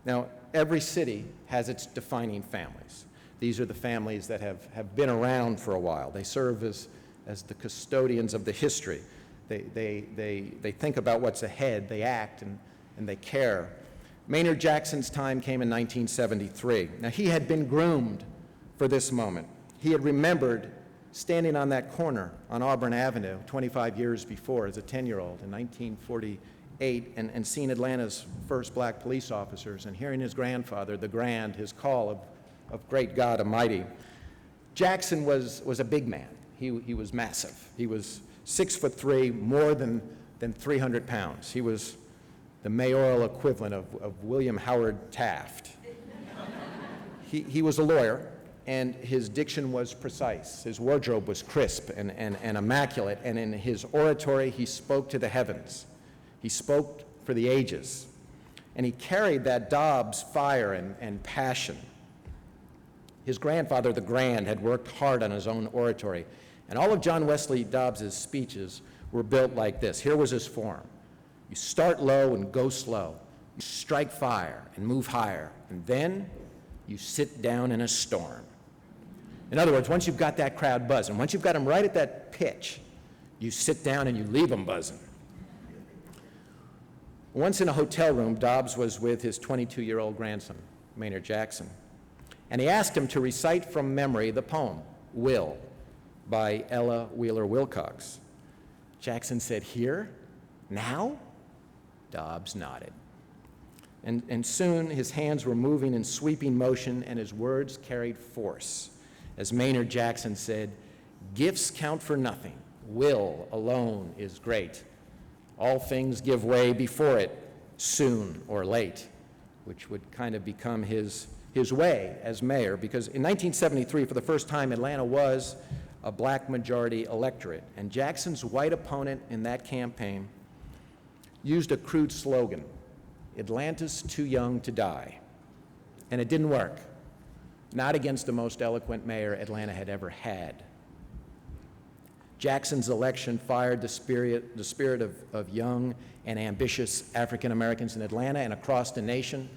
Now, every city has its defining families. These are the families that have been around for a while. They serve as the custodians of the history. They think about what's ahead, they act, and they care. Maynard Jackson's time came in 1973. Now, he had been groomed for this moment. He had remembered standing on that corner on Auburn Avenue 25 years before as a 10-year-old in 1948 and seeing Atlanta's first black police officers and hearing his grandfather, the Grand, his call of great God Almighty. Jackson was a big man. He was massive. He was 6'3", more than 300 pounds. He was the mayoral equivalent of William Howard Taft. He was a lawyer, and his diction was precise. His wardrobe was crisp and immaculate, and in his oratory, he spoke to the heavens. He spoke for the ages, and he carried that Dobbs fire and passion. His grandfather, the Grand, had worked hard on his own oratory, and all of John Wesley Dobbs's speeches were built like this. Here was his form. You start low and go slow. You strike fire and move higher, and then you sit down in a storm. In other words, once you've got that crowd buzzing, once you've got them right at that pitch, you sit down and you leave them buzzing. Once in a hotel room, Dobbs was with his 22-year-old grandson, Maynard Jackson, and he asked him to recite from memory the poem, Will, by Ella Wheeler Wilcox. Jackson said, "Here? Now?" Dobbs nodded. And soon his hands were moving in sweeping motion and his words carried force. As Maynard Jackson said, "Gifts count for nothing. Will alone is great. All things give way before it, soon or late," which would kind of become his way as mayor, because in 1973, for the first time, Atlanta was a black majority electorate, and Jackson's white opponent in that campaign used a crude slogan, "Atlanta's too young to die," and it didn't work. Not against the most eloquent mayor Atlanta had ever had. Jackson's election fired the spirit of young and ambitious African Americans in Atlanta and across the nation.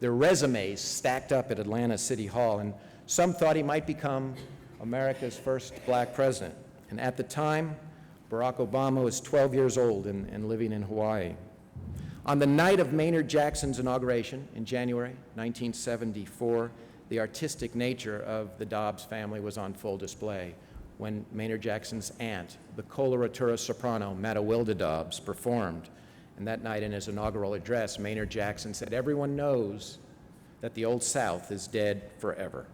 Their resumes stacked up at Atlanta City Hall, and some thought he might become America's first black president. And at the time, Barack Obama was 12 years old and living in Hawaii. On the night of Maynard Jackson's inauguration in January 1974, the artistic nature of the Dobbs family was on full display when Maynard Jackson's aunt, the coloratura soprano Matawilda Dobbs, performed. And that night in his inaugural address, Maynard Jackson said, "Everyone knows that the Old South is dead forever."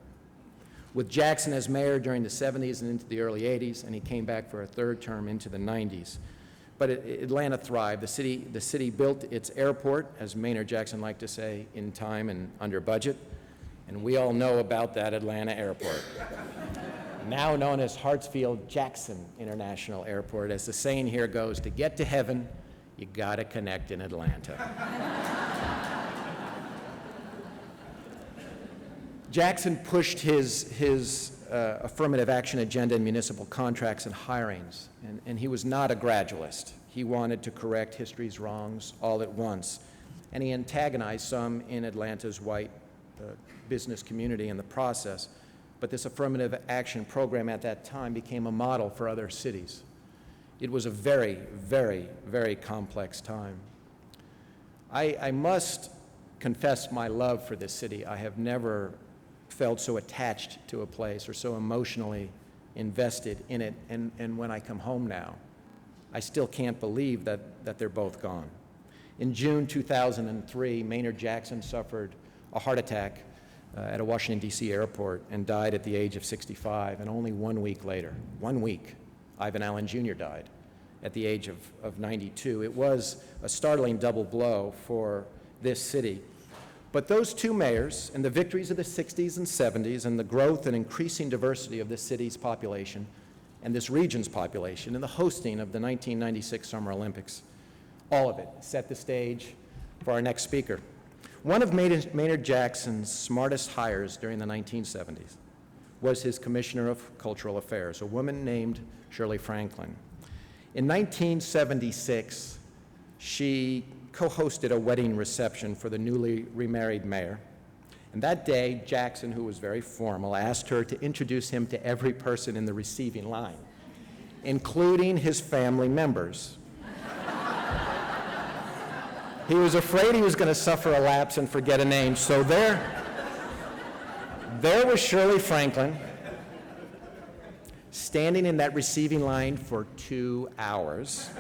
With Jackson as mayor during the 70s and into the early 80s, and he came back for a third term into the 90s. But Atlanta thrived. The city built its airport, as Maynard Jackson liked to say, in time and under budget. And we all know about that Atlanta airport. Now known as Hartsfield-Jackson International Airport. As the saying here goes, to get to heaven, you gotta connect in Atlanta. Jackson pushed his affirmative action agenda in municipal contracts and hirings, and he was not a gradualist. He wanted to correct history's wrongs all at once, and he antagonized some in Atlanta's white business community in the process. But this affirmative action program at that time became a model for other cities. It was a very, very, very complex time. I must confess my love for this city. I have never felt so attached to a place or so emotionally invested in it. And when I come home now, I still can't believe that they're both gone. In June 2003, Maynard Jackson suffered a heart attack at a Washington, D.C. airport and died at the age of 65. And only 1 week later, Ivan Allen Jr. died at the age of 92. It was a startling double blow for this city. But those two mayors and the victories of the 60s and 70s and the growth and increasing diversity of this city's population and this region's population and the hosting of the 1996 Summer Olympics, all of it set the stage for our next speaker. One of Maynard Jackson's smartest hires during the 1970s was his Commissioner of Cultural Affairs, a woman named Shirley Franklin. In 1976, she co-hosted a wedding reception for the newly remarried mayor. And that day, Jackson, who was very formal, asked her to introduce him to every person in the receiving line, including his family members. He was afraid he was going to suffer a lapse and forget a name, so there was Shirley Franklin, standing in that receiving line for 2 hours.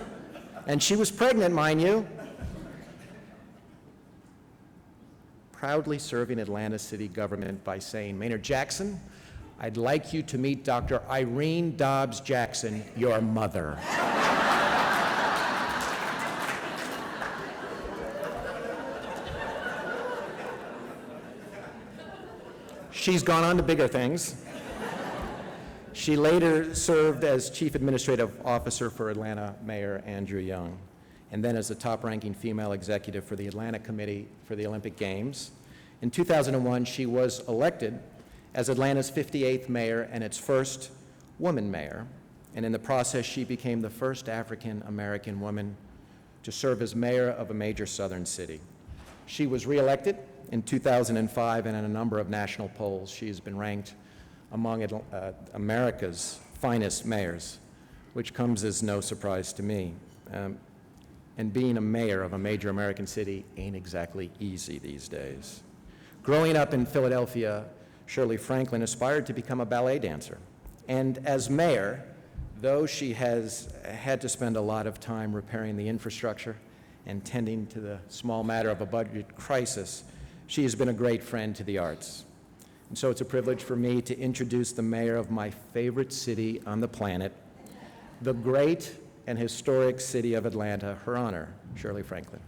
And she was pregnant, mind you. Proudly serving Atlanta city government by saying, "Maynard Jackson, I'd like you to meet Dr. Irene Dobbs Jackson, your mother." She's gone on to bigger things. She later served as Chief Administrative Officer for Atlanta Mayor Andrew Young, and then as the top-ranking female executive for the Atlanta Committee for the Olympic Games. In 2001, she was elected as Atlanta's 58th mayor and its first woman mayor, and in the process, she became the first African-American woman to serve as mayor of a major southern city. She was reelected in 2005, and in a number of national polls, she has been ranked among America's finest mayors, which comes as no surprise to me. And being a mayor of a major American city ain't exactly easy these days. Growing up in Philadelphia, Shirley Franklin aspired to become a ballet dancer. And as mayor, though she has had to spend a lot of time repairing the infrastructure and tending to the small matter of a budget crisis, she has been a great friend to the arts. And so it's a privilege for me to introduce the mayor of my favorite city on the planet, the great and historic city of Atlanta, Her Honor, Shirley Franklin.